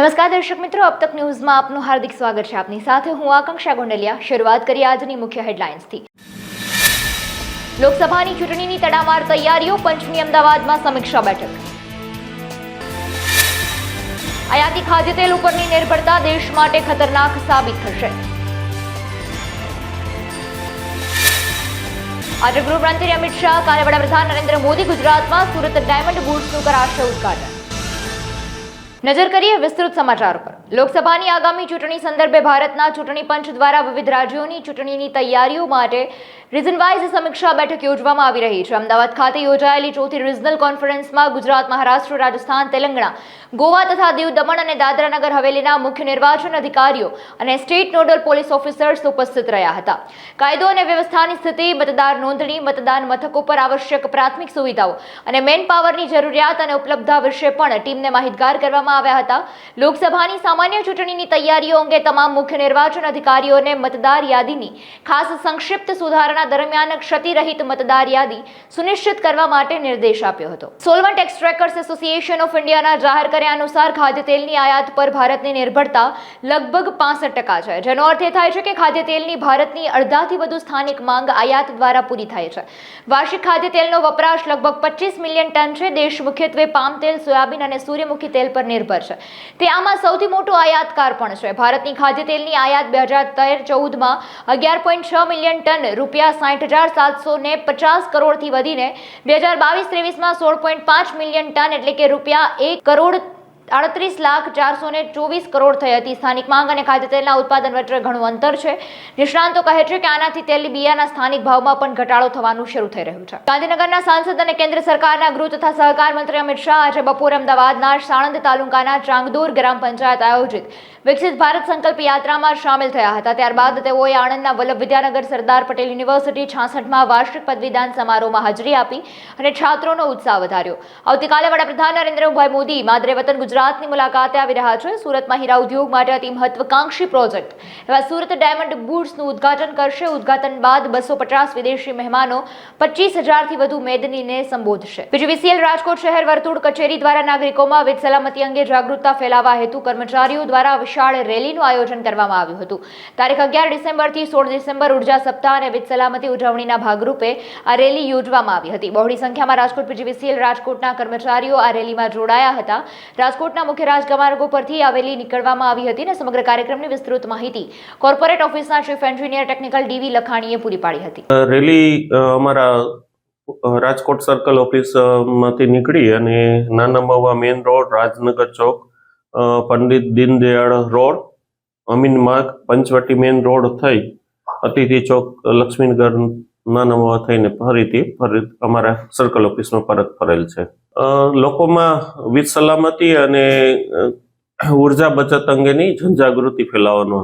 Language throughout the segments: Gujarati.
નમસ્કાર દર્શક મિત્રો, अब तक ન્યૂઝમાં આપનું હાર્દિક સ્વાગત છે। આપની સાથે હું આકાંક્ષા ગોંડલિયા। શરૂઆત કરીએ આજની મુખ્ય હેડલાઇન્સથી। લોકસભાની ચૂંટણીની તડામાર તૈયારીઓ, પંચની અમદાવાદમાં સમીક્ષા બેઠક। આયાતી ખાદ્ય તેલ ઉપરની નિર્ભરતા દેશ માટે ખતરનાક સાબિત થશે। આજે ગૃહમંત્રી અમિત શાહ, કાલે વડાપ્રધાન નરેન્દ્ર મોદી ગુજરાતમાં સુરત ડાયમંડ બુટ્સનું કરાશે ઉદ્ઘાટન। નજર કરીએ વિસ્તૃત સમાચાર પર। લોકસભાની આગામી ચૂંટણી સંદર્ભે ભારતના ચૂંટણી પંચ દ્વારા વિવિધ રાજ્યોની ચૂંટણીની તૈયારીઓ માટે રીઝન વાઇઝ સમીક્ષા બેઠક યોજવામાં આવી રહી છે। અમદાવાદ ખાતે યોજાયેલી ચોથી રિજનલ કોન્ફરન્સમાં ગુજરાત, મહારાષ્ટ્ર, રાજસ્થાન, તેલંગાણા, ગોવા તથા દીવ દમણ અને દાદરા નગર હવેલીના મુખ્ય નિર્વાચન અધિકારીઓ અને સ્ટેટ નોડલ પોલીસ ઓફિસર્સ ઉપસ્થિત રહ્યા હતા। કાયદો અને વ્યવસ્થાની સ્થિતિ, મતદાર નોંધણી, મતદાન મથકો પર આવશ્યક પ્રાથમિક સુવિધાઓ અને મેન પાવરની જરૂરિયાત અને ઉપલબ્ધતા વિશે પણ ટીમને માહિતગાર કરવામાં આવ્યા હતા। લોકસભાની સામાન્ય ચૂંટણીની તૈયારીઓ અંગે તમામ મુખ્ય નિર્વાચન અધિકારીઓને મતદાર યાદીની ખાસ સંક્ષિપ્ત સુધારણા દરમિયાન ક્ષતિરહિત મતદાર યાદી સુનિશ્ચિત કરવા માટે નિર્દેશ આપ્યો હતો। સોલવન્ટ એક્સટ્રેક્ટર્સ એસોસિએશન ઓફ ઇન્ડિયાના જાહેર કર્યા અનુસાર ખાદ્ય તેલની આયાત પર ભારતની નિર્ભરતા લગભગ 65% છે, જેનો અર્થ એ થાય છે કે ખાદ્ય તેલની ભારતની અડધાથી વધુ સ્થાનિક માંગ આયાત દ્વારા પૂરી થાય છે। વાર્ષિક ખાદ્ય તેલનો વપરાશ લગભગ 25 મિલિયન ટન છે। દેશ મુખ્યત્વે પામ તેલ, સોયાબીન અને સૂર્યમુખી તેલ પર નિર્ભર છે। તે આમાં સૌથી મોટો આયાતકાર પણ છે। ભારતની ખાદ્ય તેલની આયાત 2013-14માં 11.6 મિલિયન ટન રૂપિયા 60,750 કરોડથી વધીને 2022-23માં 16.5 મિલિયન ટન એટલે કે રૂપિયા 1,38,424 કરોડ થઈ હતી। સ્થાનિક માંગ અને ખાદ્ય તેલના ઉત્પાદન વચ્ચે ઘણું અંતર છે। નિષ્ણાંતો કહે છે કે આનાથી તેલની બિયાના સ્થાનિક ભાવમાં પણ ઘટાડો થવાનું શરૂ થઈ રહ્યું છે। ગાંધીનગરના સાંસદ અને કેન્દ્ર સરકારના ગૃહ તથા સહકાર મંત્રી અમિત શાહ આજે બપોરે અમદાવાદના સાણંદ તાલુકાના ચાંગદોર ગ્રામ પંચાયત આયોજિત વિકસિત ભારત સંકલ્પ યાત્રામાં સામેલ થયા હતા। ત્યારબાદ તેઓએ આણંદના વલ્લભ વિદ્યાનગર સરદાર પટેલ યુનિવર્સિટી 66માં વાર્ષિક પદવીદાન સમારોહમાં હાજરી આપી અને છાત્રોનો ઉત્સાહ વધાર્યો। આવતીકાલે વડાપ્રધાન નરેન્દ્રભાઈ મોદી માદરે વતન ગુજરાતની મુલાકાતે આવી રહ્યા છે। સુરતમાં હીરા ઉદ્યોગ માટે અતિ મહત્વાકાંક્ષી પ્રોજેક્ટ એવા સુરત ડાયમંડ બુટ્સનું ઉદ્ઘાટન કરશે। ઉદ્ઘાટન બાદ 250 વિદેશી મહેમાનો 25,000થી વધુ મેદનીને સંબોધશે। પીજીવીસીએલ રાજકોટ શહેર વર્તુળ કચેરી દ્વારા નાગરિકોમાં વીજ સલામતી અંગે જાગૃતતા ફેલાવવા હેતુ કર્મચારીઓ દ્વારા વિશાળ રેલીનું આયોજન કરવામાં આવ્યું હતું। તારીખ 11 ડિસેમ્બરથી 16 ડિસેમ્બર ઉર્જા સપ્તાહ અને વીજ સલામતી ઉજવણીના ભાગરૂપે આ રેલી યોજવામાં આવી હતી। બહોળી સંખ્યામાં રાજકોટ પીજીવીસીએલ રાજકોટના કર્મચારીઓ આ રેલીમાં જોડાયા હતા। રાજકોટના મુખ્ય રાજમાર્ગો પરથી આ રેલી નીકળવામાં આવી હતી અને સમગ્ર કાર્યક્રમની વિસ્તૃત માહિતી કોર્પોરેટ ઓફિસના ચીફ એન્જિનિયર ટેકનિકલ ડીવી લખાણીએ પૂરી પાડી હતી। રેલી અમારા રાજકોટ સર્કલ ઓફિસમાંથી નીકળી અને નાના મવા મેઇન રોડ, રાજનગર ચોક, પંડિત દીનદયાળ રોડ, અમીન માર્ગ, પંચવટી મેઇન રોડ થઈ અતિથિ ચોક, લક્ષ્મીનગર નાના મવા થઈને ફરી અમારા સર્કલ ઓફિસમાં પરત ફરેલ છે। લોકોમાં વીજ સલામતી અને ઉર્જા બચત અંગેની જનજાગૃતિ ફેલાવવાનો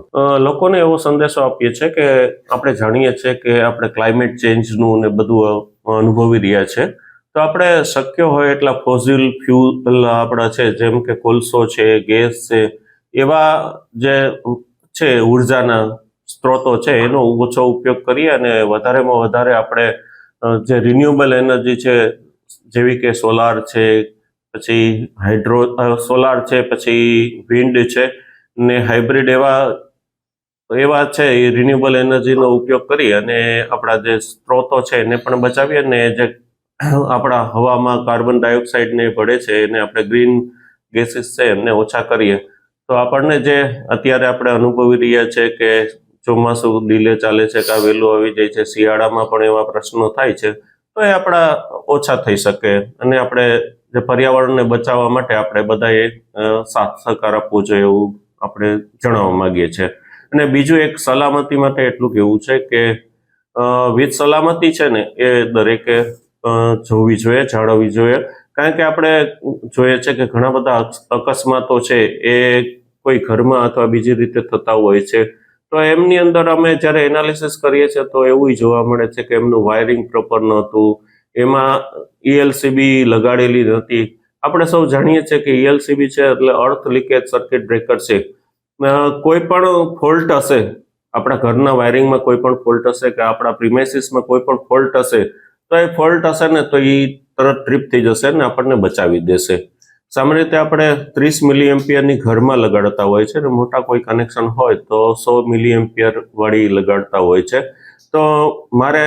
લોકોને એવો સંદેશો આપીએ છીએ કે આપણે જાણીએ છીએ કે આપણે ક્લાઇમેટ ચેન્જનું ને બધું અનુભવી રહ્યા છે, તો આપણે શક્ય હોય એટલા ફોસિલ ફ્યુલ આપણા છે, જેમ કે કોલસો છે, ગેસ છે, એવા જે છે ઉર્જાના સ્ત્રોતો છે એનો ઓછો ઉપયોગ કરીએ અને વધારેમાં વધારે આપણે જે રિન્યુએબલ એનર્જી છે જેવી કે સોલાર છે, પછી સોલાર છે, પછી વિન્ડ છે ને હાઇબ્રિડ એવા છે એ રિન્યુએબલ એનર્જીનો ઉપયોગ કરી અને આપણા જે સ્ત્રોતો છે એને પણ બચાવીએ અને જે આપણા હવામાં કાર્બન ડાયોક્સાઇડ ને ભળે છે એને આપણે ગ્રીન ગેસીસ છે એમને ઓછા કરીએ તો આપણને જે અત્યારે આપણે અનુભવી રહ્યા છે કે ચોમાસું ડીલે ચાલે છે કે વહેલું આવી જાય છે, શિયાળામાં પણ એવા પ્રશ્નો થાય છે, તો એ આપણા ઓછા થઈ શકે અને આપણે જે પર્યાવરણને બચાવવા માટે આપણે બધાએ સાથ સહકાર આપવો જોઈએ એવું આપણે જણાવવા માંગીએ છીએ। અને બીજું એક સલામતી માટે એટલું કહેવું છે કે વીજ સલામતી છે ને એ દરેકે જોવી જોઈએ, જાળવવી જોઈએ, કારણ કે આપણે જોઈએ છે કે ઘણા બધા અકસ્માતો છે એ કોઈ ઘરમાં અથવા બીજી રીતે થતા હોય છે, તો એમની અંદર અમે જ્યારે એનાલિસિસ કરીએ છીએ તો એવું જોવા મળે છે કે એમનું વાયરિંગ પ્રોપર નહોતું, એમાં ELCB લગાડેલી નથી। આપણે સૌ જાણીએ છીએ કે ELCB છે એટલે અર્થ લીકેજ સર્કિટ બ્રેકર છે। કોઈ પણ ફોલ્ટ હશે, આપણા ઘરના વાયરિંગમાં કોઈ પણ ફોલ્ટ હશે કે આપણા પ્રિમાઇસીસમાં કોઈ પણ ફોલ્ટ હશે તો એ ફોલ્ટ હશે ને તો એ તરત ટ્રીપ થઈ જશે ને આપણને બચાવી દેશે। સામાન્ય રીતે આપણે 30 મિલી એમ્પિયરની ઘરમાં લગાડતા હોય છે અને મોટા કોઈ કનેક્શન હોય તો 100 મિલી એમ્પિયર વાળી લગાડતા હોય છે. તો મારે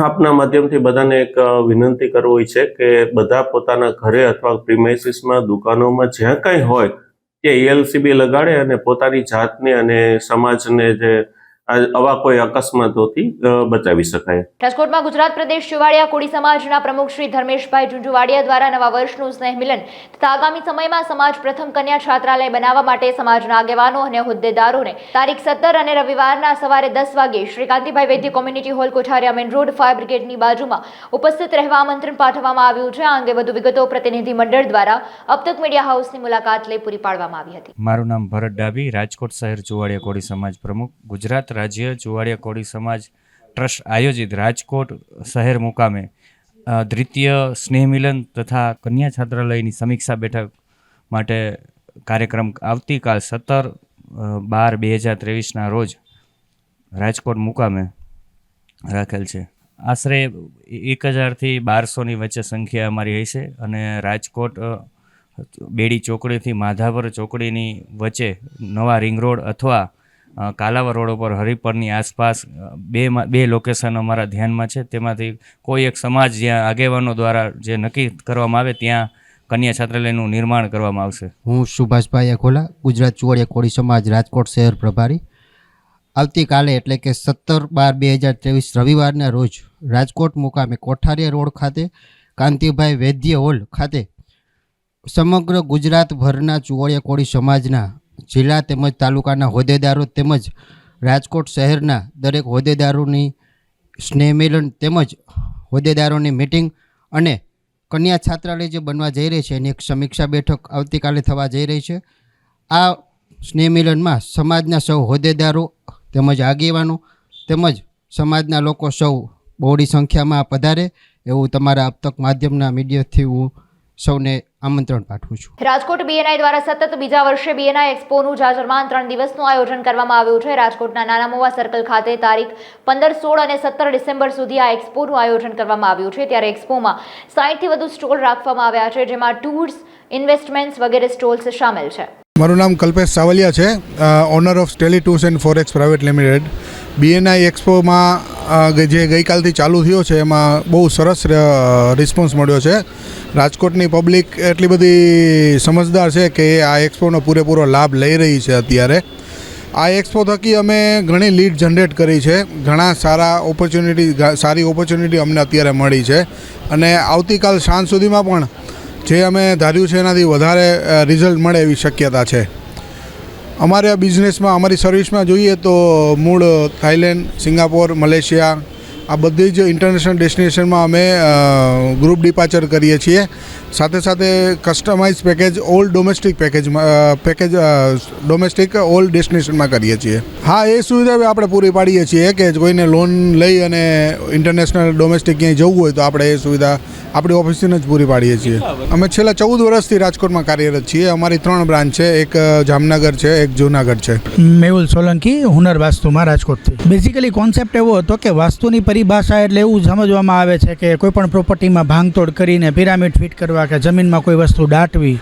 આપના માધ્યમથી બધાને એક વિનંતી કરવી છે કે બધા પોતાના ઘરે અથવા પ્રીમાઇસીસમાં દુકાનોમાં જ્યાં કંઈ હોય કે ELCB લગાડે અને પોતાની જાતને અને સમાજને જે આવા કોઈ અકસ્માતોથી બચાવી શકાય. રાજકોટમાં ગુજરાત પ્રદેશ ચુવાડિયા કોળી સમાજના પ્રમુખ શ્રી ધર્મેશભાઈ ઝુંઝુવાડિયા દ્વારા નવા વર્ષનું સ્નેહ મિલન તથા આગામી સમયમાં સમાજ પ્રથમ કન્યા છાત્રાલય બનાવવા માટે સમાજના આગેવાનો અને હોદ્દેદારોને તારીખ 17 અને રવિવારના સવારે 10 વાગે Shri Kantibhai Vaidya community hall Kothariya main road fire બ્રિગેડની બાજુમાં ઉપસ્થિત રહેવા આમંત્રણ પાઠવવામાં આવ્યું છે. આ અંગે વધુ વિગતો પ્રતિનિધિ મંડળ દ્વારા અબતક મીડિયા હાઉસની મુલાકાત લઈ પૂરી પાડવામાં આવી હતી. મારું નામ ભરત ડાબી, રાજકોટ શહેર ચુવાડિયા કોળી સમાજ પ્રમુખ, ગુજરાત રાજ્ય ચુવાડિયા કોળી સમાજ ટ્રસ્ટ આયોજિત રાજકોટ શહેર મુકામે દ્વિતીય સ્નેહ મિલન તથા કન્યા છાત્રાલયની સમીક્ષા બેઠક માટે કાર્યક્રમ આવતીકાલ 17/12/2023ના રોજ રાજકોટ મુકામે રાખેલ છે. આશરે 1000થી 1200ની વચ્ચે સંખ્યા અમારી હશે અને રાજકોટ બેડી ચોકડીથી માધાપર ચોકડીની વચ્ચે નવા રિંગ રોડ અથવા કાલાવા રોડ ઉપર હરિપરની આસપાસ બે લોકેશન અમારા ધ્યાનમાં છે. તેમાંથી કોઈ એક સમાજ જ્યાં આગેવાનો દ્વારા જે નક્કી કરવામાં આવે ત્યાં કન્યા છાત્રાલયનું નિર્માણ કરવામાં આવશે. હું સુભાષભાઈ અખોલા, ગુજરાત ચુવાડિયા કોળી સમાજ રાજકોટ શહેર પ્રભારી. આવતીકાલે એટલે કે 17/12/2023 રવિવારના રોજ રાજકોટ મુકામે કોઠારિયા રોડ ખાતે કાંતિભાઈ વૈદ્ય હોલ ખાતે સમગ્ર ગુજરાતભરના ચુવાડિયા કોળી સમાજના જિલ્લા તેમજ તાલુકાના હોદ્દેદારો તેમજ રાજકોટ શહેરના દરેક હોદ્દેદારોની સ્નેહ મિલન તેમજ હોદ્દેદારોની મિટિંગ અને કન્યા છાત્રાલય જે બનવા જઈ રહી છે એની એક સમીક્ષા બેઠક આવતીકાલે થવા જઈ રહી છે. આ સ્નેહ મિલનમાં સમાજના સૌ હોદ્દેદારો તેમજ આગેવાનો તેમજ સમાજના લોકો સૌ બહોળી સંખ્યામાં પધારે એવું તમારા અબતક માધ્યમના મીડિયાથી હું સૌને આમંત્રણ પાઠવું છું. રાજકોટ BNI દ્વારા સતત બીજા વર્ષે BNI એક્સપોનું જાજરમાન 3 દિવસનું આયોજન કરવામાં આવ્યું છે. રાજકોટના નાના મોવા સર્કલ ખાતે તારીખ 15, 16 અને 17 ડિસેમ્બર સુધી આ એક્સપોનું આયોજન કરવામાં આવ્યું છે. ત્યારે એક્સપોમાં 60થી વધુ સ્ટોલ રાખવામાં આવ્યા છે, જેમાં ટૂર્સ, ઇન્વેસ્ટમેન્ટ્સ વગેરે સ્ટોલ્સ સામેલ છે. મારું નામ કલ્પેશ સાવલિયા છે, honour of Stanley tours and forex private limited. BNI એક્સપોમાં જે ગઈકાલથી ચાલુ થયો છે એમાં બહુ સરસ રિસ્પોન્સ મળ્યો છે. રાજકોટની પબ્લિક એટલી બધી સમજદાર છે કે આ એક્સપોનો પૂરેપૂરો લાભ લઈ રહી છે. અત્યારે આ એક્સપો થકી અમે ઘણી લીડ જનરેટ કરી છે, ઘણા સારી ઓપોર્ચ્યુનિટી અમને અત્યારે મળી છે અને આવતીકાલ સાંજ સુધીમાં પણ જે અમે ધાર્યું છે એનાથી વધારે રિઝલ્ટ મળે એવી શક્યતા છે. અમારે આ બિઝનેસમાં, અમારી સર્વિસમાં જોઈએ તો મૂળ થાઈલેન્ડ, સિંગાપોર, મલેશિયા આ બધી જ ઇન્ટરનેશનલ ડેસ્ટિનેશનમાં અમે ગ્રુપ ડિપાર્ચર કરીએ છીએ. સાથે સાથે customize package all domestic domestic all ડેસ્ટિનેશનમાં કરીએ છીએ. હા, એ સુવિધા આપણે પૂરી પાડીએ છીએ કે કોઈને લોન લઈ અને ઇન્ટરનેશનલ ડોમેસ્ટિક ક્યાંય જવું હોય તો આપણે એ સુવિધા આપણી ઓફિસથી જ પૂરી પાડીએ છીએ. અમે છેલ્લા 14 વર્ષથી રાજકોટમાં કાર્યરત છીએ. અમારી 3 બ્રાન્ચ છે, એક જામનગર છે, એક જૂનાગઢ છે. મેહુલ સોલંકી, હુનર વાસ્તુમાં રાજકોટથી. બેઝિકલી કોન્સેપ્ટ એવો હતો કે વાસ્તુની પરિભાષા એટલે એવું સમજવામાં આવે છે કે કોઈપણ પ્રોપર્ટીમાં ભાંગતોડ કરીને પિરામિડ ફિટ કરવા કે જમીનમાં કોઈ વસ્તુ દાટવી,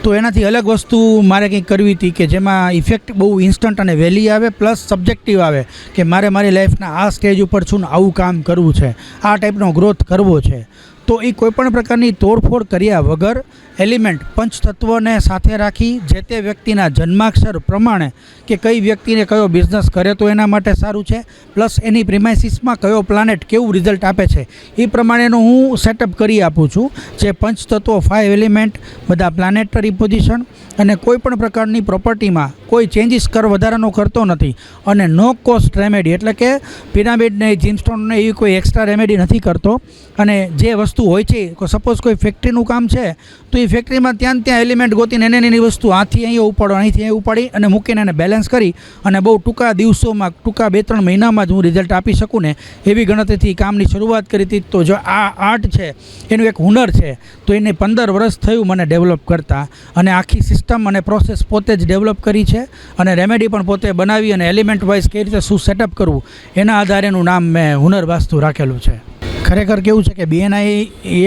તો એનાથી અલગ વસ્તુ મારે કંઈક કરવી હતી કે જેમાં ઇફેક્ટ બહુ ઇન્સ્ટન્ટ અને વહેલી આવે, પ્લસ સબ્જેક્ટિવ આવે કે મારે મારી લાઈફના આ સ્ટેજ ઉપર છું ને આવું કામ કરવું છે, આ ટાઈપનો ગ્રોથ કરવો છે. તો એ કોઈપણ પ્રકારની તોડફોડ કર્યા વગર એલિમેન્ટ પંચતત્વને સાથે રાખી જે તે વ્યક્તિના જન્માક્ષર પ્રમાણે કે કઈ વ્યક્તિને કયો બિઝનેસ કરે તો એના માટે સારું છે, પ્લસ એની પ્રિમાઇસીસમાં કયો પ્લાનેટ કેવું રિઝલ્ટ આપે છે એ પ્રમાણેનું હું સેટઅપ કરી આપું છું. જે પંચતત્વો 5 એલિમેન્ટ બધા પ્લાનેટરી પોઝિશન અને કોઈપણ પ્રકારની પ્રોપર્ટીમાં કોઈ ચેન્જીસ વધારાનો કરતો નથી અને નો કોસ્ટ રેમેડી એટલે કે પિરામિડને, જીમસ્ટોનને એવી કોઈ એક્સ્ટ્રા રેમેડી નથી કરતો. અને જે વસ્તુ હોય છે, સપોઝ કોઈ ફેક્ટરીનું કામ છે તો એ ફેક્ટરીમાં ત્યાં એલિમેન્ટ ગોતીને એની વસ્તુ આથી અહીંયા ઉપાડો, અહીંથી અહીં ઉપાડી અને મૂકીને એને બેલેન્સ કરી અને બહુ ટૂંકા દિવસોમાં, ટૂંકા 2-3 મહિનામાં જ હું રિઝલ્ટ આપી શકું ને એવી ગણતરીથી કામની શરૂઆત કરી હતી. તો જો આ આર્ટ છે એનું એક હુનર છે તો એને 15 વર્ષ થયું મને ડેવલપ કરતાં અને આખી સિસ્ટમ અને પ્રોસેસ પોતે જ ડેવલપ કરી છે અને રેમેડી પણ પોતે બનાવી અને એલિમેન્ટ વાઇઝ કઈ રીતે શું સેટઅપ કરવું એના આધારેનું નામ મેં હુનર વાસ્તુ રાખેલું છે. ખરેખર કેવું છે કે BNI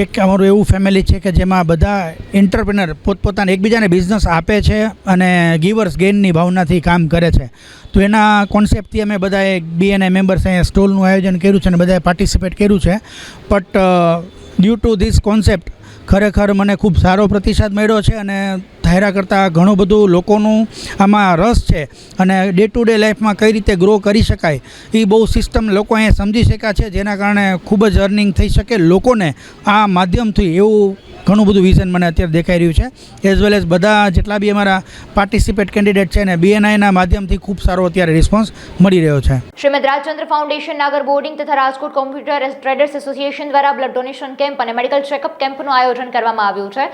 એક અમારું એવું ફેમિલી છે કે જેમાં બધા એન્ટરપ્રિનર પોતપોતાને એકબીજાને બિઝનેસ આપે છે અને ગીવર્સ ગેઇનની ભાવનાથી કામ કરે છે. તો એના કોન્સેપ્ટથી અમે બધાએ BNI મેમ્બર્સ અહીંયા સ્ટોલનું આયોજન કર્યું છે અને બધાએ પાર્ટિસિપેટ કર્યું છે. But due to this concept ખરેખર મને ખૂબ સારો પ્રતિસાદ મળ્યો છે અને ધાર્યા કરતાં ઘણું બધું લોકોનું આમાં રસ છે અને ડે ટુ ડે લાઈફમાં કઈ રીતે ગ્રો કરી શકાય એ બહુ સિસ્ટમ લોકો અહીંયા સમજી શક્યા છે, જેના કારણે ખૂબ જ અર્નિંગ થઈ શકે લોકોને આ માધ્યમથી. એવું ઘણું બધું વિઝન મને અત્યારે દેખાઈ રહ્યું છે. એઝ વેલ એઝ બધા જેટલા બી અમારા પાર્ટિસિપેટ કેન્ડિડેટ છે ને BNIના માધ્યમથી ખૂબ સારો અત્યારે રિસ્પોન્સ મળી રહ્યો છે. શ્રીમદ રાજચંદ્ર ફાઉન્ડેશન, નાગર બોર્ડિંગ તથા રાજકોટ કોમ્પ્યુટર ટ્રેડર્સ એસોસિએશન દ્વારા બ્લડ ડોનેશન કેમ્પ અને મેડિકલ ચેકઅપ કેમ્પનું આયોજન કરવામાં આવ્યું છે.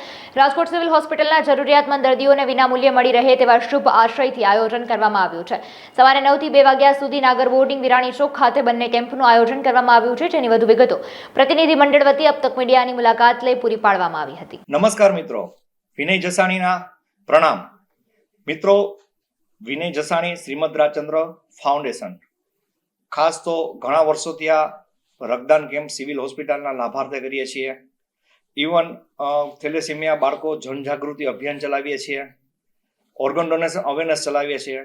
રાજકોટ સિવિલ હોસ્પિટલના જરૂરિયાતમંદ દર્દીઓને વિનામૂલ્યે મળી રહે તેવા શુભ આશ્રયથી આયોજન કરવામાં આવ્યું છે. સવારે 9 થી 2 વાગ્યા સુધી નાગર બોર્ડિંગ વિરાણી ચોક ખાતે બંને કેમ્પનું આયોજન કરવામાં આવ્યું છે, જેની વધુ વિગતો પ્રતિનિધિ મંડળ વતી અબ તક મીડિયાની મુલાકાત લઈ પૂરી પાડવામાં આવી હતી. નમસ્કાર મિત્રો, વિનય જસાણીના પ્રણામ. મિત્રો, વિનય જસાણી શ્રીમદ રાજચંદ્ર ફાઉન્ડેશન ખાસ તો ઘણા વર્ષોથી આ રક્તદાન કેમ્પ સિવિલ હોસ્પિટલના લાભાર્થે કરીએ છીએ. ઇવન થેલેસેમિયા બાળકો જનજાગૃતિ અભિયાન ચલાવીએ છીએ, ઓર્ગન ડોનેશન અવેરનેસ ચલાવીએ છીએ.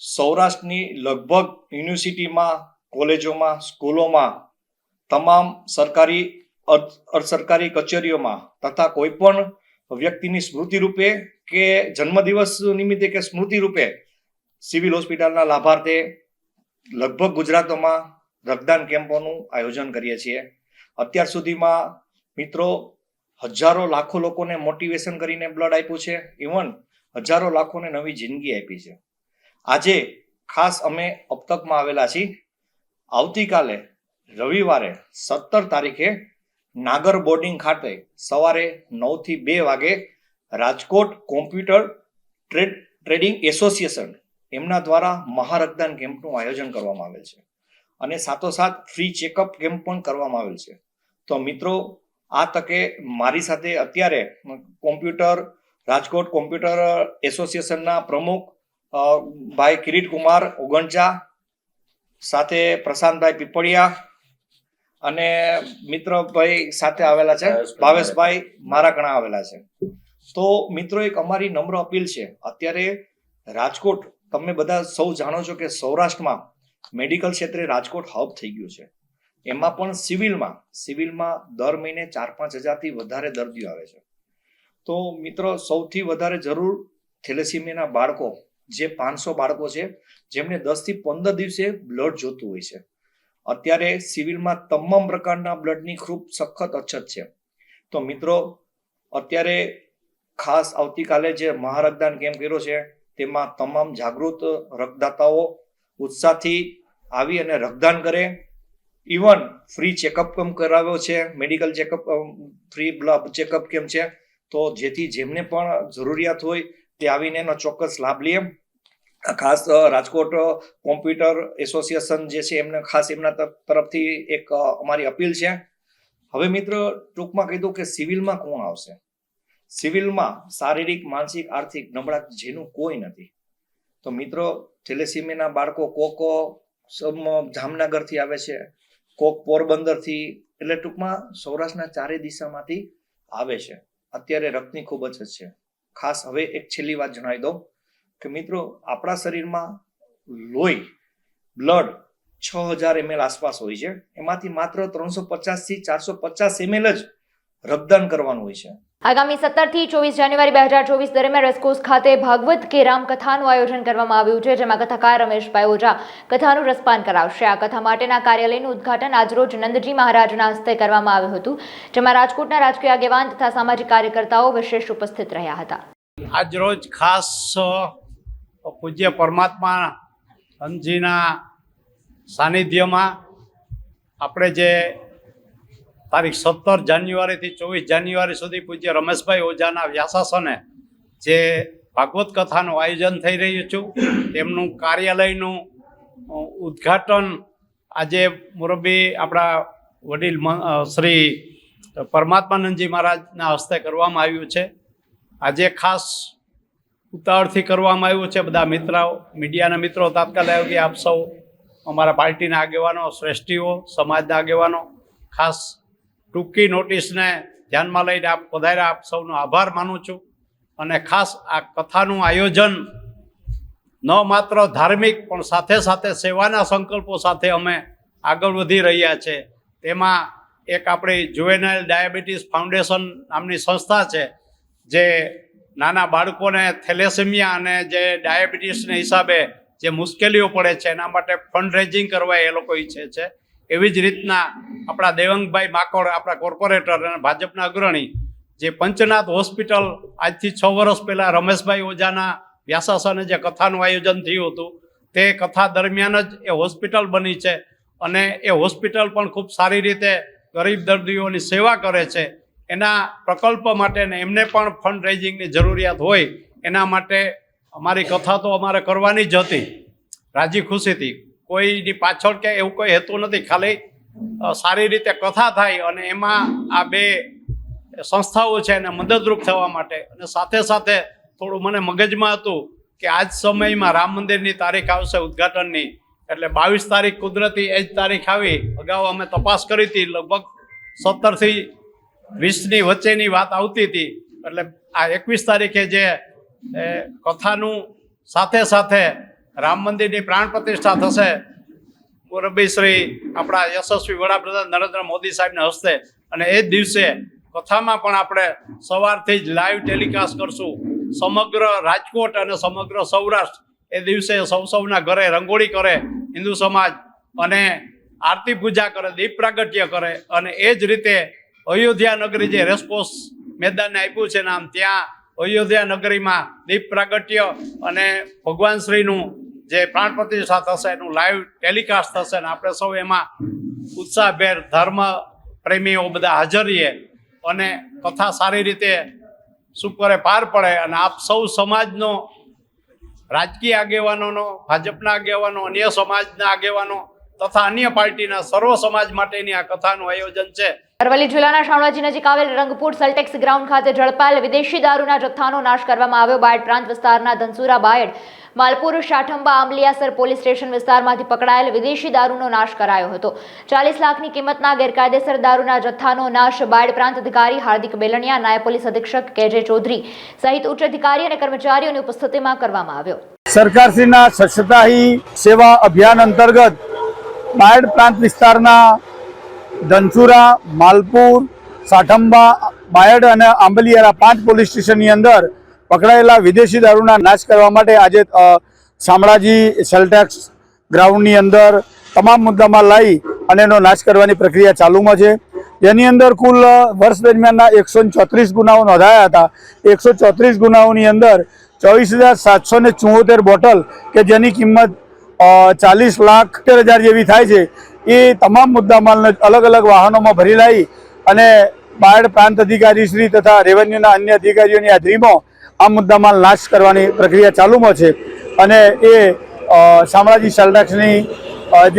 સૌરાષ્ટ્રની લગભગ યુનિવર્સિટીમાં, કોલેજોમાં, સ્કૂલોમાં, તમામ સરકારી અર્ધસરકારી કચેરીઓમાં તથા કોઈ પણ વ્યક્તિની સ્મૃતિ રૂપે કે જન્મદિવસ નિમિત્તે કે સ્મૃતિ રૂપે સિવિલ હોસ્પિટલના લાભાર્થે લગભગ ગુજરાતોમાં રક્તદાન કેમ્પોનું આયોજન કરીએ છીએ. અત્યાર સુધીમાં મિત્રો હજારો લાખો લોકોને મોટિવેશન કરીને બ્લડ આપ્યું છે. ઇવન હજારો લાખોને નવી જિંદગી આપી છે. આજે ખાસ અમે અબતકમાં આવેલા છીએ. આવતીકાલે રવિવારે 17 તારીખે નાગર બોર્ડિંગ ખાતે સવારે 9 થી 2 વાગે રાજકોટ કોમ્પ્યુટર ટ્રેડિંગ એસોસિએશન એમના દ્વારા મહારક્તદાન કેમ્પનું આયોજન કરવામાં આવેલ છે અને સાથોસાથ ફ્રી ચેકઅપ કેમ્પ પણ કરવામાં આવેલ છે. તો મિત્રો, આ તકે મારી સાથે અત્યારે રાજકોટ કોમ્પ્યુટર એસોસિએશનના પ્રમુખ ભાઈ કિરીટ કુમાર ઓગણચા, સાથે પ્રશાંતભાઈ પીપળિયા અને મિત્રભાઈ સાથે આવેલા છે, ભાવેશભાઈ મારાકણા આવેલા છે. તો મિત્રો, એક અમારી નમ્ર અપીલ છે. અત્યારે રાજકોટ, તમે બધા સૌ જાણો છો કે સૌરાષ્ટ્રમાં મેડિકલ ક્ષેત્રે રાજકોટ હબ થઈ ગયું છે. એમાં પણ સિવિલમાં દર મહિને 4-5 હજારથી વધારે દર્દીઓ આવે છે. તો મિત્રો, સૌથી વધારે જરૂર થેલેસીમિયાના બાળકો, જે 500 બાળકો છે જેમને 10 થી 15 દિવસે બ્લડ જોતું હોય છે. અત્યારે સિવિલમાં તમામ પ્રકારના બ્લડની ખૂબ સખત અછત છે. તો મિત્રો, અત્યારે ખાસ આવતીકાલે જે મહારક્તદાન કેમ્પ કર્યો છે તેમાં તમામ જાગૃત રક્તદાતાઓ ઉત્સાહથી આવી અને રક્તદાન કરે. ઇવન ફ્રી ચેકઅપ કેમ્પ કરાવ્યો છે, medical checkup free blood checkup camp છે. તો જેથી જેમને પણ જરૂરિયાત હોય તે આવીને એનો ચોક્કસ લાભ લે. ખાસ રાજકોટ કોમ્પ્યુટર એસોસિએશન જે છે એમને ખાસ એમના તરફથી એક અમારી અપીલ છે. હવે મિત્રો, ટૂંકમાં કહી દઉં કે સિવિલમાં કોણ આવશે? સિવિલમાં શારીરિક, માનસિક, આર્થિક નબળા જેનું કોઈ નથી. તો મિત્રો, થેલેસીમિયાના બાળકો કોક જામનગરથી આવે છે, કોક પોરબંદરથી, એટલે ટૂંકમાં સૌરાષ્ટ્રના ચારે દિશામાંથી આવે છે. અત્યારે રક્તની ખૂબ અછત છે. ખાસ હવે એક છેલ્લી વાત જણાવી દઉં કે મિત્રો, આપણા શરીરમાં લોહી, બ્લડ 6000 ml આસપાસ હોય છે. એમાંથી માત્ર 350 થી 450 ml જ રક્તદાન કરવાનું હોય છે. આગામી 17 થી 24 જાન્યુઆરી 2024 દરમિયાન રેસકોર્સ ખાતે ભાગવત કે રામ કથાનું આયોજન કરવામાં આવ્યું છે, જેમાં કથાકાર રમેશભાઈ ઓઝા કથાનું રસપાન કરાવશે. આ કથા માટેના કાર્યાલયનું ઉદ્ઘાટન આજરોજ નંદજી મહારાજના હસ્તે કરવામાં આવ્યું હતું, જેમાં રાજકોટના રાજકીય આગેવાન તથા સામાજિક કાર્યકર્તાઓ વિશેષ ઉપસ્થિત રહ્યા હતા. આજરોજ ખાસ પૂજ્ય પરમાત્મા નંદજીના સાનિધ્યમાં આપણે જે તારીખ 17 જાન્યુઆરીથી 24 જાન્યુઆરી સુધી પૂજ્ય રમેશભાઈ ઓઝાના વ્યાસાસને જે ભાગવત કથાનું આયોજન થઈ રહ્યું છું, તેમનું કાર્યાલયનું ઉદ્ઘાટન આજે મુરબ્બી આપણા વડીલ શ્રી પરમાત્માનંદજી મહારાજના હસ્તે કરવામાં આવ્યું છે. આજે ખાસ ઉતાવળથી કરવામાં આવ્યું છે. બધા મિત્રો, મીડિયાના મિત્રો તાત્કાલિક આપ સૌ, અમારા પાર્ટીના આગેવાનો, શ્રેષ્ઠીઓ, સમાજના આગેવાનો, ખાસ ટૂંકી નોટિસને ધ્યાનમાં લઈને આપ પધાર્યા, આપ સૌનો આભાર માનું છું. અને ખાસ આ કથાનું આયોજન ન માત્ર ધાર્મિક પણ સાથે સાથે સેવાના સંકલ્પો સાથે અમે આગળ વધી રહ્યા છે. તેમાં એક આપણી જુવેનાઇલ ડાયાબિટીસ ફાઉન્ડેશન નામની સંસ્થા છે, જે નાના બાળકોને થેલેસેમિયા અને જે ડાયાબિટીસને હિસાબે જે મુશ્કેલીઓ પડે છે એના માટે ફંડ રેઝિંગ કરવા એ લોકો ઈચ્છે છે. એવી જ રીતના આપણા દેવંગભાઈ માકોડ, આપણા કોર્પોરેટર અને ભાજપના અગ્રણી, જે પંચનાથ હોસ્પિટલ આજથી 6 વર્ષ પહેલાં રમેશભાઈ ઓઝાના વ્યાસાસને જે કથાનું આયોજન થયું હતું, તે કથા દરમિયાન જ એ હોસ્પિટલ બની છે. અને એ હોસ્પિટલ પણ ખૂબ સારી રીતે ગરીબ દર્દીઓની સેવા કરે છે. એના પ્રકલ્પ માટે ને એમને પણ ફંડ રેઝિંગની જરૂરિયાત હોય એના માટે અમારી કથા તો અમારે કરવાની જ હતી, રાજી ખુશીથી. કોઈની પાછળ કે એવું કોઈ હેતુ નથી, ખાલી સારી રીતે કથા થાય અને એમાં આ બે સંસ્થાઓ છે એને મદદરૂપ થવા માટે. અને સાથે સાથે થોડું મને મગજમાં હતું કે આજ સમયમાં રામ મંદિરની તારીખ આવશે ઉદ્ઘાટનની, એટલે 22 તારીખ કુદરતી એ જ તારીખ આવી. અગાઉ અમે તપાસ કરી હતી, લગભગ 17 થી 20ની વચ્ચેની વાત આવતી હતી. એટલે આ 21 તારીખે જે કથાનું સાથે સાથે રામ મંદિરની પ્રાણ પ્રતિષ્ઠા થશે, મુરબ્બી શ્રી આપણા યશસ્વી વડાપ્રધાન નરેન્દ્ર મોદી સાહેબના હસ્તે. અને એ જ દિવસે કથામાં પણ આપણે સવારથી જ લાઈવ ટેલિકાસ્ટ કરશું. સમગ્ર રાજકોટ અને સમગ્ર સૌરાષ્ટ્ર એ દિવસે સૌના ઘરે રંગોળી કરે હિન્દુ સમાજ, અને આરતી પૂજા કરે, દીપ પ્રાગટ્ય કરે. અને એ જ રીતે અયોધ્યા નગરી, જે રેસકોર્સ મેદાનને આપ્યું છે નામ, ત્યાં અયોધ્યા નગરીમાં દીપ પ્રાગટ્ય અને ભગવાન શ્રીનું જે પ્રાણ પ્રતિષ્ઠા થશે એનું લાઈવ ટેલિકાસ્ટ થશે. અને આપણે સૌ એમાં ઉત્સાહભેર ધર્મ પ્રેમીઓ બધા હાજર રહીએ અને કથા સારી રીતે સુપરે પાર પડે. અને આપ સૌ સમાજનો, રાજકીય આગેવાનોનો, ભાજપના આગેવાનો, અન્ય સમાજના આગેવાનો તથા અન્ય પાર્ટીના સર્વ સમાજ માટેની આ કથાનું આયોજન છે. અરવલ્લી જિલ્લાના શામળાજી નજીક આવેલ રંગપુર સલ્ટેક્સ ગ્રાઉન્ડ ખાતે ઝડપાયેલ વિદેશી દારૂના જથ્થાનો નાશ કરવામાં આવ્યો. બાયડ પ્રાંત વિસ્તારના ધનસુરા બાયડ, માલપુર, શાઠંબા, આંબલિયાસર પોલીસ સ્ટેશન વિસ્તારમાંથી પકડાયેલ વિદેશી દારૂનો નાશ કરાયો હતો. 40 લાખની કિંમતના ગેરકાયદેસર દારૂના જથ્થાનો નાશ બાયડ પ્રાંત અધિકારી હાર્દિક બેલણિયા, નાયબ પોલીસ અધિક્ષક કેજે ચૌધરી સહિત ઉચ્ચ અધિકારી અને કર્મચારીઓની ઉપસ્થિતિમાં કરવામાં આવ્યો. સરકારશ્રીના સ્વચ્છતા હી સેવા અભિયાન અંતર્ગત બાયડ પ્રાંત વિસ્તારના ધનસુરા, માલપુર, સાઠંબા, બાયડ અને આંબલિયારા 5 પોલીસ સ્ટેશનની અંદર પકડાયેલા વિદેશી દારૂના નાશ કરવા માટે આજે શામળાજી સેલ્ટેક્સ ગ્રાઉન્ડની અંદર તમામ મુદ્દામાં લાવી અને એનો નાશ કરવાની પ્રક્રિયા ચાલુમાં છે. જેની અંદર કુલ વર્ષ દરમિયાનના 134 ગુનાઓ નોંધાયા હતા. 134 ગુનાઓની અંદર 24,774 બોટલ કે જેની કિંમત 40,13,000 જેવી થાય છે, એ તમામ મુદ્દામાલને અલગ અલગ વાહનોમાં ભરી લાવી અને બાયડ પ્રાંત અધિકારી શ્રી તથા રેવન્યુના અન્ય અધિકારીઓની હાજરીમાં આ મુદ્દામાલ નાશ કરવાની પ્રક્રિયા ચાલુમાં છે. અને એ શામળાજી સેલ્ટેક્સની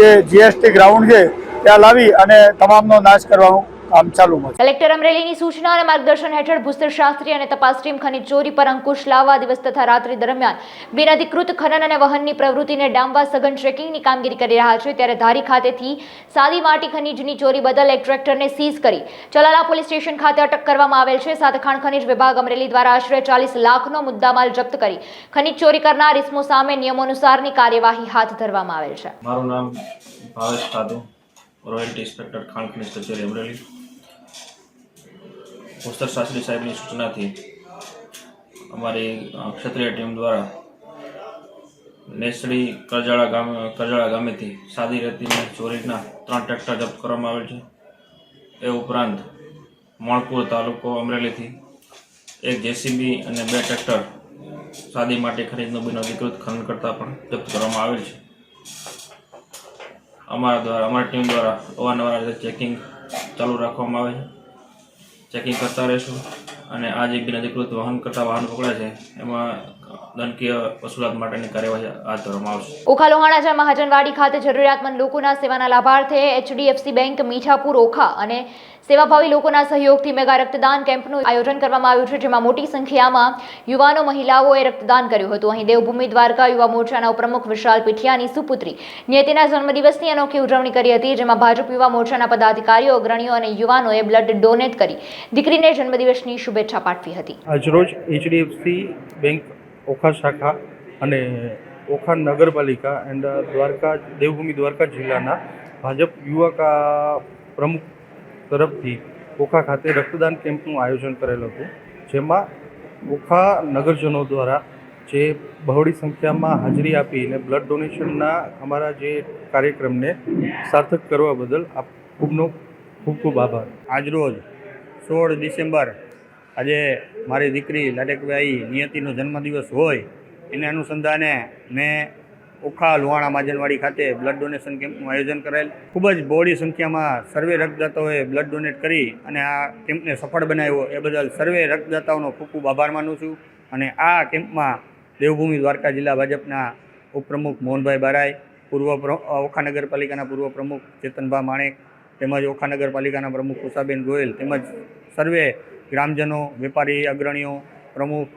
જે જીએસટી ગ્રાઉન્ડ છે ત્યાં લાવી અને તમામનો નાશ કરવાનું કામ ચાલુમાં છે. કલેક્ટર અમરેલીની સૂચના અને માર્ગદર્શન હેઠળ ભૂસ્તર શાસ્ત્રી અને તપાસ ટીમ ખનીજ ચોરી પર અંકુશ લાવવા દિવસ તથા રાત્રિ દરમિયાન બિનઅધિકૃત ખનન અને વહનની પ્રવૃત્તિને ડામવા સઘન ચેકિંગની કામગીરી કરી રહ્યા છે. ત્યારે ધારી ખાતેથી સાદી માટી ખનીજની ચોરી બદલ એક ટ્રેક્ટરને સીઝ કરી ચલાલા પોલીસ સ્ટેશન ખાતે અટક કરવામાં આવેલ છે. સાથે ખાણ ખનીજ વિભાગ અમરેલી દ્વારા આશરે 40 લાખનો મુદ્દામાલ જપ્ત કરી ખનીજ ચોરી કરનાર ઇસમો સામે નિયમોનુસારની કાર્યવાહી હાથ ધરવામાં આવેલ છે. મારું નામ ભાવેશ ખાધુ, રોયલ્ટી ઇન્સ્પેક્ટર ખાણ ખનીજ કચેરી અમરેલી. ભૂસ્તર શાસ્ત્રી સાહેબની સૂચનાથી અમારી ક્ષત્રિય ટીમ દ્વારા નેસડી કરજાળા ગામેથી સાદી રેતીની ચોરીના 3 ટ્રેક્ટર જપ્ત કરવામાં આવેલ છે. એ ઉપરાંત મણપુર તાલુકો અમરેલીથી 1 જેસીબી અને 2 ટ્રેક્ટર સાદી માટી ખનીજનું બિનઅધિકૃત ખનન કરતા પણ જપ્ત કરવામાં આવેલ છે. અમારી ટીમ દ્વારા અવારનવાર ચેકિંગ ચાલુ રાખવામાં આવે છે. ચેકિંગ કરતા રહીશું અને આ જે બિનઅધિકૃત વહન કરતા વાહનો પકડાય છે એમાં દંડકીય વસૂલાત માટેની કાર્યવાહી હાથ ધરવામાં આવશે. ઓખા લોહાણા મહાજનવાડી ખાતે જરૂરિયાતમંદ લોકોના સેવાના લાભાર્થે HDFC બેંક મીઠાપુર ઓખા અને સેવાભાવી લોકોના સહયોગથી મેગા રક્તદાન કેમ્પનું આયોજન કરવામાં આવ્યું છે, જેમાં મોટી સંખ્યામાં યુવાનો મહિલાઓએ રક્તદાન કર્યું હતું. અહીં દેવભૂમિ દ્વારકા યુવા મોરચાના ઉપપ્રમુખ વિશાલ પીઠિયાની સુપુત્રી નિયતિના જન્મદિવસની અનોખી ઉજવણી કરી હતી, જેમાં ભાજપ યુવા મોરચાના પદાધિકારીઓ, અગ્રણીઓ અને યુવાનોએ બ્લડ ડોનેટ કરી દીકરીને જન્મદિવસની શુભેચ્છા પાઠવી હતી. આજરોજ HDFC બેંક ઓખા શાખા અને ઓખા નગરપાલિકા એન્ડ દ્વારકા દેવભૂમિ દ્વારકા જિલ્લાના ભાજપ યુવક પ્રમુખ તરફથી ઓખા ખાતે રક્તદાન કેમ્પનું આયોજન કરેલું હતું, જેમાં ઓખા નગરજનો દ્વારા જે બહોળી સંખ્યામાં હાજરી આપીને બ્લડ ડોનેશનના અમારા જે કાર્યક્રમને સાર્થક કરવા બદલ ખૂબ ખૂબ આભાર. આજરોજ 16 ડિસેમ્બર આજે મારી દીકરી લાડકભાઈ નિયતિનો જન્મદિવસ હોય એને અનુસંધાને મેં ઓખા લોહાણા મહાજનવાડી ખાતે બ્લડ ડોનેશન કેમ્પનું આયોજન કરેલ. ખૂબ જ બહોળી સંખ્યામાં સર્વે રક્તદાતાઓએ બ્લડ ડોનેટ કરી અને આ કેમ્પને સફળ બનાવ્યો એ બદલ સર્વે રક્તદાતાઓનો ખૂબ ખૂબ આભાર માનું છું. અને આ કેમ્પમાં દેવભૂમિ દ્વારકા જિલ્લા ભાજપના ઉપપ્રમુખ મોહનભાઈ બારાઈ, ઓખા નગરપાલિકાના પૂર્વ પ્રમુખ ચેતનભા માણેક, તેમજ ઓખા નગરપાલિકાના પ્રમુખ ઉષાબેન ગોયલ, તેમજ સર્વે ગ્રામજનો, વેપારી અગ્રણીઓ, પ્રમુખ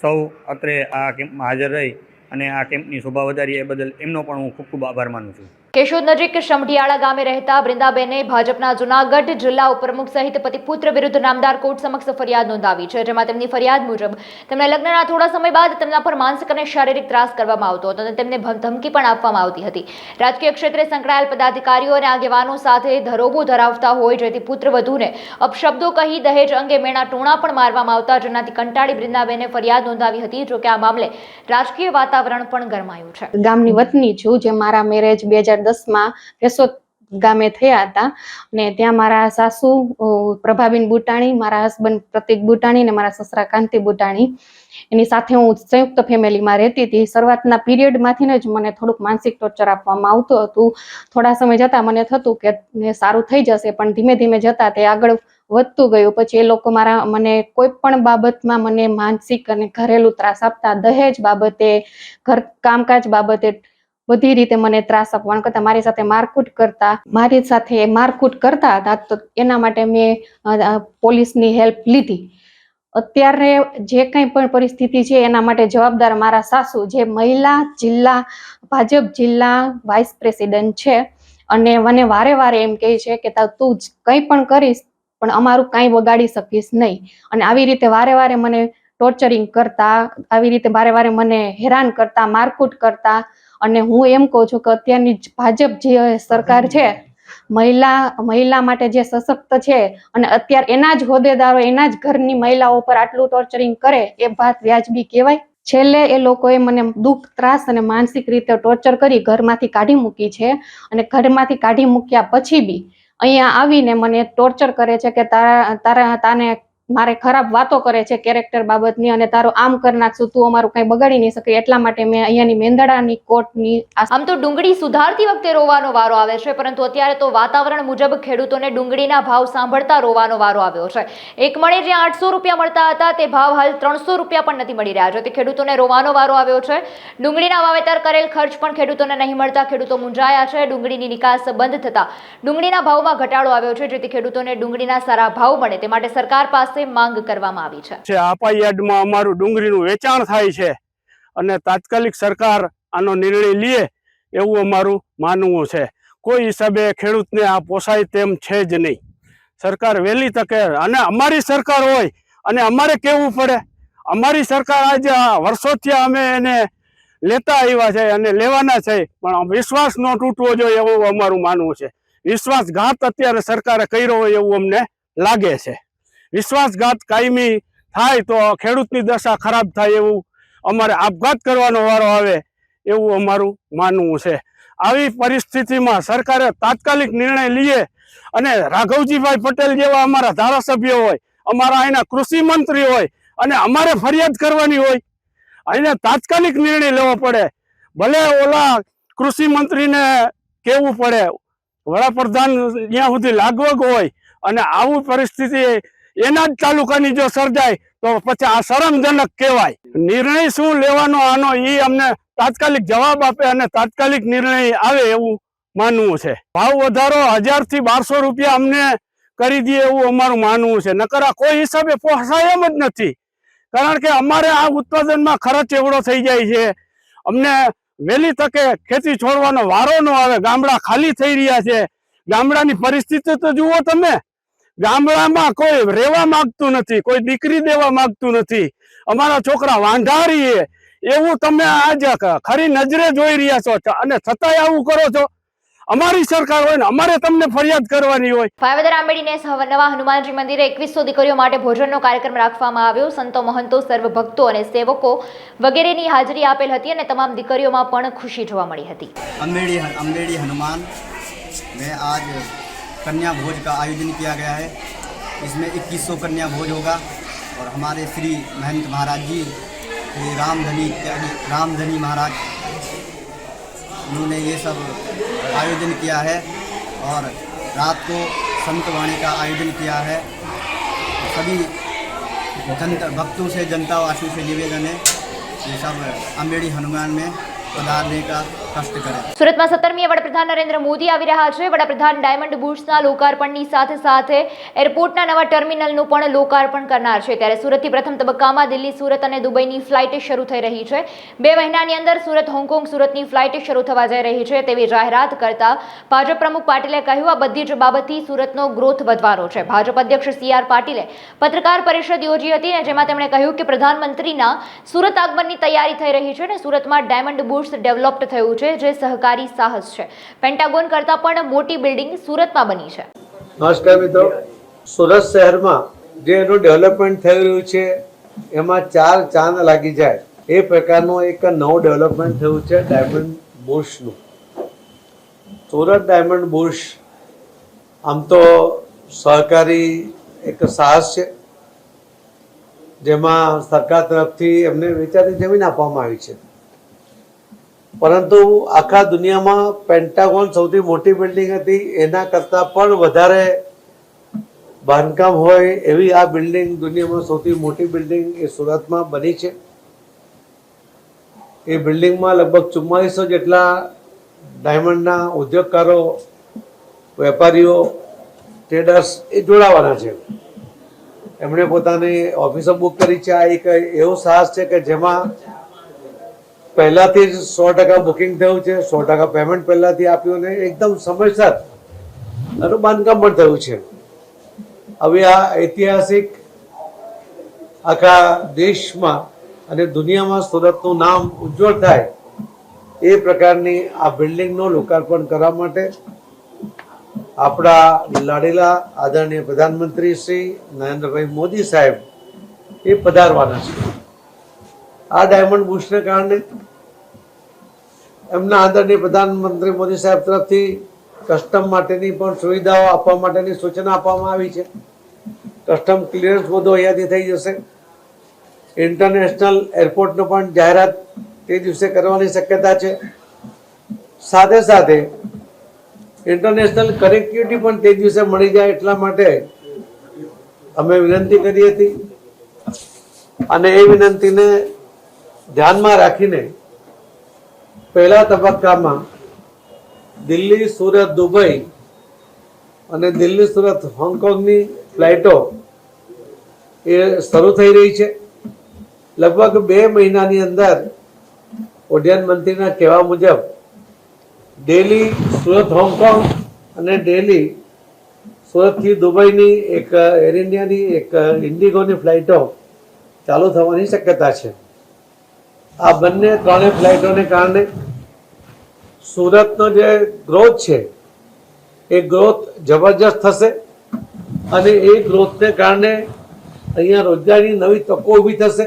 સૌ અત્રે આ કેમ્પમાં હાજર રહી અને આ કેમ્પની શોભા વધારી એ બદલ એમનો પણ હું ખૂબ ખૂબ આભાર માનું છું. કેશોદ નજીક શમઢિયાળા ગામે રહેતા બૃંદાબેને ભાજપના જૂનાગઢ જિલ્લા ઉપપ્રમુખ સહિત પતિપુત્ર વિરુદ્ધ નામદાર કોર્ટ સમક્ષ ફરિયાદ નોંધાવી છે, જેમાં તેમની ફરિયાદ મુજબ તેમને લગ્નના થોડા સમય બાદ તેમના પર માનસિક અને શારીરિક ત્રાસ કરવામાં આવતો હતો અને તેમને ધમકી પણ આપવામાં આવતી હતી. રાજકીય ક્ષેત્રે સંકળાયેલ પદાધિકારીઓ અને આગેવાનો સાથે ધરોબો ધરાવતા હોય, જેથી પુત્રવધૂને અપશબ્દો કહી દહેજ અંગે મેણા ટોણા પણ મારવામાં આવતા, જેનાથી કંટાળી બૃંદાબેને ફરિયાદ નોંધાવી હતી. જોકે આ મામલે રાજકીય વાતાવરણ પણ ગરમાયું છે. ગામની વતની છું, જે મારા મેરેજ 2010માં કેશોદ ગામે થયા હતા અને ત્યાં મારા સાસુ પ્રભાબેન બુટાણી, મારા હસબન્ડ પ્રતિક બુટાણી અને મારા સસરા કાંતિ બુટાણી, એની સાથે હું સંયુક્ત ફેમિલીમાં રહેતી હતી. શરૂઆતના પીરિયડમાંથી જ મને થોડુંક માનસિક ટોર્ચર આપવામાં આવતું હતું. થોડા સમય જતાં મને થતું કે સારું થઈ જશે, પણ ધીમે ધીમે જતાં તે આગળ વધતું ગયું. પછી એ લોકો મને કોઈ પણ બાબતમાં મને માનસિક અને ઘરેલું ત્રાસ આપતા, દહેજ બાબતે, ઘર કામકાજ બાબતે બધી રીતે મને ત્રાસ આપવાનું કરતા, મારી સાથે મારકૂટ કરતા હતા. તો એના માટે મેં પોલીસની હેલ્પ લીધી. અત્યારે જે કંઈ પણ પરિસ્થિતિ છે એના માટે જવાબદાર મારા સાસુ, જે મહિલા જિલ્લા ભાજપ જિલ્લા વાઇસ પ્રેસિડેન્ટ છે, અને મને વારે વારે એમ કહે છે કે તું કંઈ પણ કરીશ પણ અમારું કાંઈ બગાડી શકીશ નહીં. અને આવી રીતે વારે વારે મને ટોર્ચરિંગ કરતા, આવી રીતે વારે વારે મને હેરાન કરતા, મારકૂટ કરતા. અને હું એમ કહું છું કે અત્યારની ભાજપ જે સરકાર છે, મહિલા માટે જે સશક્ત છે, અને અત્યારે એના જ હોદ્દેદારો એના જ ઘરની મહિલાઓ પર આટલું ટોર્ચરિંગ કરે, એ વાત વ્યાજબી કહેવાય? છેલ્લે એ લોકોએ મને દુઃખ, ત્રાસ અને માનસિક રીતે ટોર્ચર કરી ઘરમાંથી કાઢી મૂકી છે. અને ઘરમાંથી કાઢી મૂક્યા પછી બી અહીંયા આવીને મને ટોર્ચર કરે છે કે તાને મારે ખરાબ વાતો કરે છે કેરેક્ટર બાબતની, અને તારું આમ કરી નાખશું, તું અમારું કંઈ બગાડી નહીં શકે. એટલા માટે મેં અહીંયાની મેંદડાની કોર્ટની. આમ તો ડુંગળી સુધારતી વખતે રોવાનો વારો આવે છે, પરંતુ અત્યારે તો વાતાવરણ મુજબ ખેડૂતોને ડુંગળીના ભાવ સાંભળતા રોવાનો વારો આવ્યો છે. એક મણે જે 800 રૂપિયા મળતા હતા તે ભાવ હાલ 300 રૂપિયા પણ નથી મળી રહ્યા, જેથી ખેડૂતોને રોવાનો વારો આવ્યો છે. ડુંગળીના વાવેતર કરેલ ખર્ચ પણ ખેડૂતોને નહીં મળતા ખેડૂતો મૂંઝાયા છે. ડુંગળીની નિકાસ બંધ થતા ડુંગળીના ભાવમાં ઘટાડો આવ્યો છે, જેથી ખેડૂતોને ડુંગળીના સારા ભાવ મળે તે માટે સરકાર પાસે માંગ કરવામાં આવી છે. આપાઈ યાર્ડમાં અમારું ડુંગળીનું વેચાણ થાય છે અને તાત્કાલિક સરકાર આનો નિર્ણય લે એવું અમારું માનવું છે. કોઈ હિસાબે ખેડૂતને આ પોસાય તેમ છે જ નહીં. સરકાર વહેલી તકે, અને અમારી સરકાર હોય અને અમારે કહેવું પડે. અમારી સરકાર આજે વર્ષોથી અમે એને લેતા આવ્યા છે અને લેવાના છે, પણ વિશ્વાસ ન તૂટવો જોઈએ એવું અમારું માનવું છે. વિશ્વાસઘાત અત્યારે સરકારે કર્યો હોય એવું અમને લાગે છે. વિશ્વાસઘાત કાયમી થાય તો ખેડૂતની દશા ખરાબ થાય એવું અમારે આપઘાત કરવાનો વારો આવે એવું અમારું માનવું છે. આવી પરિસ્થિતિમાં સરકારે તાત્કાલિક નિર્ણય લઈએ અને રાઘવજીભાઈ પટેલ જેવા અમારા ધારાસભ્યો હોય, અમારા અહીંના કૃષિ મંત્રી હોય, અને અમારે ફરિયાદ કરવાની હોય, એને તાત્કાલિક નિર્ણય લેવો પડે. ભલે ઓલા કૃષિ મંત્રીને કહેવું પડે, વડાપ્રધાન જ્યાં સુધી લાગવગ હોય, અને આવું પરિસ્થિતિ એના જ તાલુકાની જો સર્જાય તો પછી આ શરમજનક કહેવાય. નિર્ણય શું લેવાનો આનો એ અમને તાત્કાલિક જવાબ આપે અને તાત્કાલિક નિર્ણય આવે એવું માનવું છે. ભાવ વધારો 1000 થી 1200 રૂપિયા અમને કરી દે એવું અમારું માનવું છે. નકર આ કોઈ હિસાબે પોસાય એમ જ નથી, કારણ કે અમારે આ ઉત્પાદનમાં ખર્ચ એવડો થઈ જાય છે. અમને વહેલી તકે ખેતી છોડવાનો વારો ન આવે. ગામડા ખાલી થઈ રહ્યા છે. ગામડાની પરિસ્થિતિ તો જુઓ તમે. ગામડામાં કોઈ રહેવા માંગતું નથી, કોઈ દીકરી દેવા માંગતું નથી. અમારા છોકરા વાંઢારીએ એવું તમે આજ ખરી નજરે જોઈ રહ્યા છો, અને છતાંય આવું કરો છો. અમારી સરકાર હોય ને અમારે તમને ફરિયાદ કરવાની હોય. ફાયવદર આંબેડીને નવા હનુમાનજી મંદિરે 2100 દીકરીઓ માટે ભોજનનો કાર્યક્રમ રાખવામાં આવ્યો. સંતો, મહંતો, સર્વ ભક્તો અને સેવકો વગેરેની હાજરી આપેલ હતી અને તમામ દીકરીઓમાં પણ ખુશી જોવા મળી હતી. अम्बेडी हनुमान में आज कन्या भोज का आयोजन किया गया है. इसमें 2100 कन्या भोज होगा और हमारे श्री महंत महाराज जी श्री रामधनी महाराज उन्होंने ये सब आयोजन किया है और रात को संत वाणी का आयोजन किया है. सभी भक्तों से, जनतावासियों से निवेदन है ये सब अम्बेडी हनुमान में पधारने का कष्ट करें. સુરતમાં 17મી વડાપ્રધાન નરેન્દ્ર મોદી આવી રહ્યા છે. વડાપ્રધાન ડાયમંડ બુર્સના લોકાર્પણની સાથે સાથે એરપોર્ટના નવા ટર્મિનલનું પણ લોકાર્પણ કરનાર છે. ત્યારે સુરતથી પ્રથમ તબક્કામાં દિલ્હી, સુરત અને દુબઈની ફ્લાઇટ શરૂ થઈ રહી છે. 2 મહિનાની અંદર સુરત, હોંગકોંગ, સુરતની ફ્લાઇટ શરૂ થવા જઈ રહી છે તેવી જાહેરાત કરતા ભાજપ પ્રમુખ પાટીલે કહ્યું, આ બધી જ બાબતથી સુરતનો ગ્રોથ વધવાનો છે. ભાજપ અધ્યક્ષ CR પાટીલે પત્રકાર પરિષદ યોજી હતી અને જેમાં તેમણે કહ્યું કે પ્રધાનમંત્રીના સુરત આગમનની તૈયારી થઈ રહી છે અને સુરતમાં ડાયમંડ બુર્સ ડેવલપ્ડ થયું છે, જે સહકારી સાહસ છે. પેન્ટાગોન કરતાં પણ મોટી બિલ્ડિંગ સુરતમાં બની છે. નમસ્કાર મિત્રો, સુરત શહેરમાં જે એનું ડેવલપમેન્ટ થઈ રહ્યું છે એમાં 4 ચાંદ લાગી જાય એ પ્રકારનું એક નવું ડેવલપમેન્ટ થયું છે ડાયમંડ બુર્સનું. સુરત ડાયમંડ બુર્સ આમ તો સહકારી એક સાહસ છે, જેમાં સરકાર તરફથી એમને વેચાતી જમીન આપવામાં આવી છે. પરંતુ આખા દુનિયામાં પેન્ટાગોન સૌથી મોટી બિલ્ડિંગ હતી, એના કરતાં પણ વધારે બાંધકામ હોય એવી આ બિલ્ડિંગ, દુનિયામાં સૌથી મોટી બિલ્ડિંગ એ સુરતમાં બની છે. એ બિલ્ડિંગમાં લગભગ 4400 જેટલા ડાયમંડના ઉદ્યોગકારો, વેપારીઓ, ટ્રેડર્સ એ જોડાવાના છે. એમણે પોતાની ઓફિસો બુક કરી છે. આ એક એવું સાહસ છે કે જેમાં પહેલાથી જ 100% બુકિંગ થયું છે, 100% પેમેન્ટ પહેલાથી આપ્યું ને એકદમ સમયસર એનું બાંધકામ પણ થયું છે. હવે આ ઐતિહાસિક આખા દેશમાં અને દુનિયામાં સુરતનું નામ ઉજ્જવળ થાય એ પ્રકારની આ બિલ્ડિંગનું લોકાર્પણ કરવા માટે આપણા લાડીલા આદરણીય પ્રધાનમંત્રી શ્રી નરેન્દ્રભાઈ મોદી સાહેબ એ પધારવાના છે. આ ડાયમંડ બુર્સને કારણે એમના આદરણીય પ્રધાનમંત્રી મોદી સાહેબ તરફથી કસ્ટમ માટેની પણ સુવિધાઓ આપવા માટેની સૂચના આપવામાં આવી છે. કસ્ટમ ક્લિયરન્સ બધું અહીંયાથી થઈ જશે. ઇન્ટરનેશનલ એરપોર્ટનો પણ જાહેરાત તે દિવસે કરવાની શક્યતા છે. સાથે સાથે ઇન્ટરનેશનલ કનેક્ટિવિટી પણ તે દિવસે મળી જાય એટલા માટે અમે વિનંતી કરી હતી અને એ વિનંતીને ધ્યાનમાં રાખીને પહેલા તબક્કામાં દિલ્હી, સુરત, દુબઈ અને દિલ્હી, સુરત, હોંગકોંગની ફ્લાઇટો એ શરૂ થઈ રહી છે. લગભગ 2 મહિનાની અંદર ઉડ્ડયન મંત્રીના કહેવા મુજબ દિલ્હી, સુરત, હોંગકોંગ અને દિલ્હી, સુરતથી દુબઈની એક એર ઇન્ડિયાની, એક ઇન્ડિગોની ફ્લાઇટો ચાલુ થવાની શક્યતા છે. આ બંને 3 ફ્લાઇટોને કારણે સુરતનો જે ગ્રોથ છે એ ગ્રોથ જબરજસ્ત થશે અને એ ગ્રોથને કારણે અહીંયા રોજગારીની નવી તકો ઊભી થશે,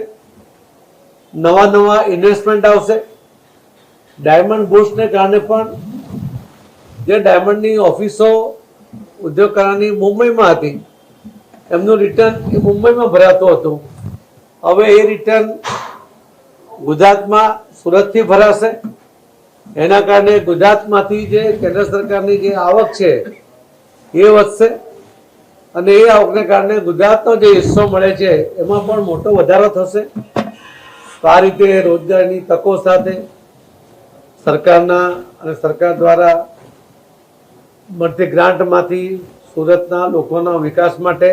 નવા ઇન્વેસ્ટમેન્ટ આવશે. ડાયમંડ બુર્સને કારણે પણ જે ડાયમંડની ઓફિસો ઉદ્યોગકારોની મુંબઈમાં હતી એમનું રિટર્ન એ મુંબઈમાં ભરાતું હતું. હવે એ રિટર્ન ગુજરાતમાં સુરતથી ભરાશે. એના કારણે ગુજરાતમાંથી જે કેન્દ્ર સરકારની જે આવક છે એ વધશે અને એ આવકને કારણે ગુજરાતનો જે હિસ્સો મળે છે એમાં પણ મોટો વધારો થશે. તો આ રીતે રોજગારની તકો સાથે સરકારના અને સરકાર દ્વારા મળતી ગ્રાન્ટમાંથી સુરતના લોકોના વિકાસ માટે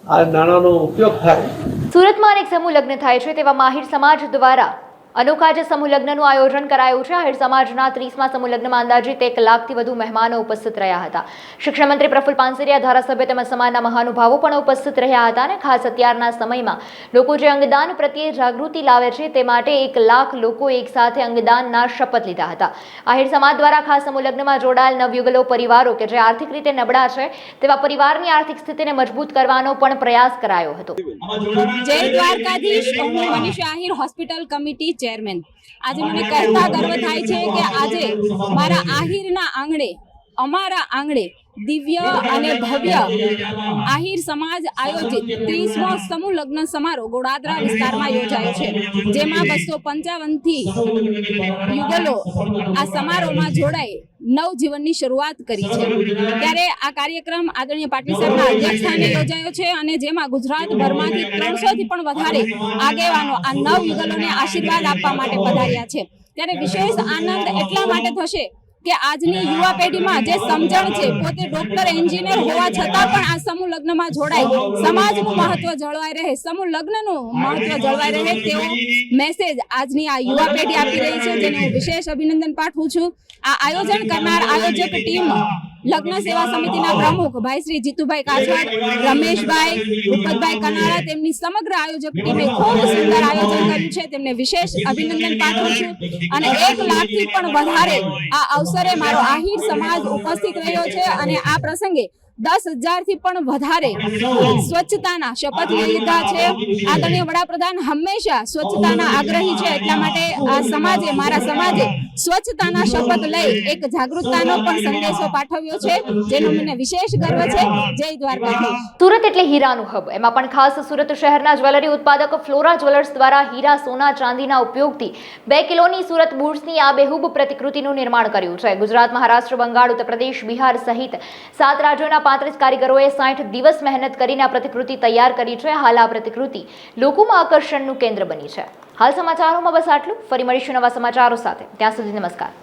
આ નાણાંનો ઉપયોગ થાય. સુરતમાં અનેક સમૂહ લગ્ન થાય છે તેવામાં આહિર સમાજ દ્વારા અનોખા જે સમૂહ લગ્નનું આયોજન કરાયું છે. આહિર સમાજના 30મા સમૂહ લગ્નમાં અંદાજિત 1 લાખથી વધુ મહેમાનો ઉપસ્થિત રહ્યા હતા. શિક્ષણ મંત્રી પ્રફુલ્લ પાનસરિયા, ધારાસભ્ય તેમજ સમાજના મહાનુભાવો પણ ઉપસ્થિત રહ્યા હતા અને ખાસ અત્યારના સમયમાં લોકો જે અંગદાન પ્રત્યે જાગૃતિ લાવે છે તે માટે 1 લાખ લોકો એક સાથે અંગદાનના શપથ લીધા હતા. આહિર સમાજ દ્વારા ખાસ સમૂહ લગ્નમાં જોડાયેલ નવયુગલો પરિવારો કે જે આર્થિક રીતે નબળા છે તેવા પરિવારની આર્થિક સ્થિતિને મજબૂત કરવાનો પણ પ્રયાસ કરાયો હતો. જય દ્વારકાધીશ. હું Manisha Ahir, hospital committee chairman. આજે મને કહેતા ગર્વ થાય છે કે આજે મારા આહિરના આંગણે, અમારા આંગણે દિવ્ય અને ભવ્ય આહિર સમાજ આયોજિત 30મો સમૂહ લગ્ન સમારોહ ગોડાદરા વિસ્તારમાં યોજાયો છે, જેમાં 255થી યુગલો આ સમારોહમાં જોડાઈ નવજીવનની શરૂઆત કરી છે. ત્યારે આ કાર્યક્રમ આદરણીય પાટીલ સાહેબના અધ્યક્ષસ્થાને યોજાયો છે અને જેમાં ગુજરાતભરમાંથી 300થી પણ વધારે આગેવાનો આ નવયુગલોને આશીર્વાદ આપવા માટે પધાર્યા છે. ત્યારે વિશેષ આનંદ એટલા માટે થશે કે આજની યુવા પેઢીમાં જે સમજણ છે, પોતે ડોક્ટર, એન્જિનિયર હોવા છતાં પણ આ સમૂહ લગ્નમાં જોડાય, સમાજનું મહત્વ જળવાઈ રહે, સમૂહ લગ્નનું મહત્વ જળવાઈ રહે તેવો મેસેજ આજની આ યુવા પેઢી આપી રહી છે, જેને હું વિશેષ અભિનંદન પાઠવું છું. આ આયોજન કરનાર આયોજક ટીમ, લગ્ન સેવા સમિતિના પ્રમુખ ભાઈ શ્રી જીતુભાઈ કાછડ, રમેશભાઈ, ભૂપતભાઈ કનારા, તેમની સમગ્ર આયોજક ટીમે ખૂબ સુંદર આયોજન કર્યું છે. તેમને વિશેષ અભિનંદન પાઠવું છું. અને 1 લાખથી પણ વધારે આ અવસરે મારો આહિર સમાજ ઉપસ્થિત રહ્યો છે અને આ પ્રસંગે 10,000થી પણ વધારે સ્વચ્છતાના શપથ લીધા છે. આદરણીય વડાપ્રધાન હંમેશા સ્વચ્છતાના આગ્રહી છે, એટલા માટે આ સમાજે, મારા સમાજે સ્વચ્છતાના શપથ લઈ એક જાગૃતતાનો પણ સંદેશો પાઠવ્યો છે, જેનો મને વિશેષ ગર્વ છે. જય દ્વારકાધીશ. સુરત એટલે હીરાનું હબ. એમાં પણ ખાસ સુરત શહેરના જ્વેલરી ઉત્પાદક ફ્લોરા જ્વેલર્સ દ્વારા હીરા, સોના, ચાંદીના ઉપયોગથી 2 કિલોની સુરત બુટ્સની આબેહૂબ પ્રતિકૃતિનું નિર્માણ કર્યું છે. ગુજરાત, મહારાષ્ટ્ર, બંગાળ, ઉત્તર પ્રદેશ, બિહાર સહિત 7 રાજ્યોના 35 કારીગરોએ 60 દિવસ મહેનત કરીને આ પ્રતિકૃતિ તૈયાર કરી છે. હાલ આ પ્રતિકૃતિ લોકોમાં આકર્ષણનું કેન્દ્ર બની છે. હાલ સમાચારોમાં બસ આટલું. ફરી મળીશું નવા સમાચારો સાથે. ત્યાં સુધી નમસ્કાર.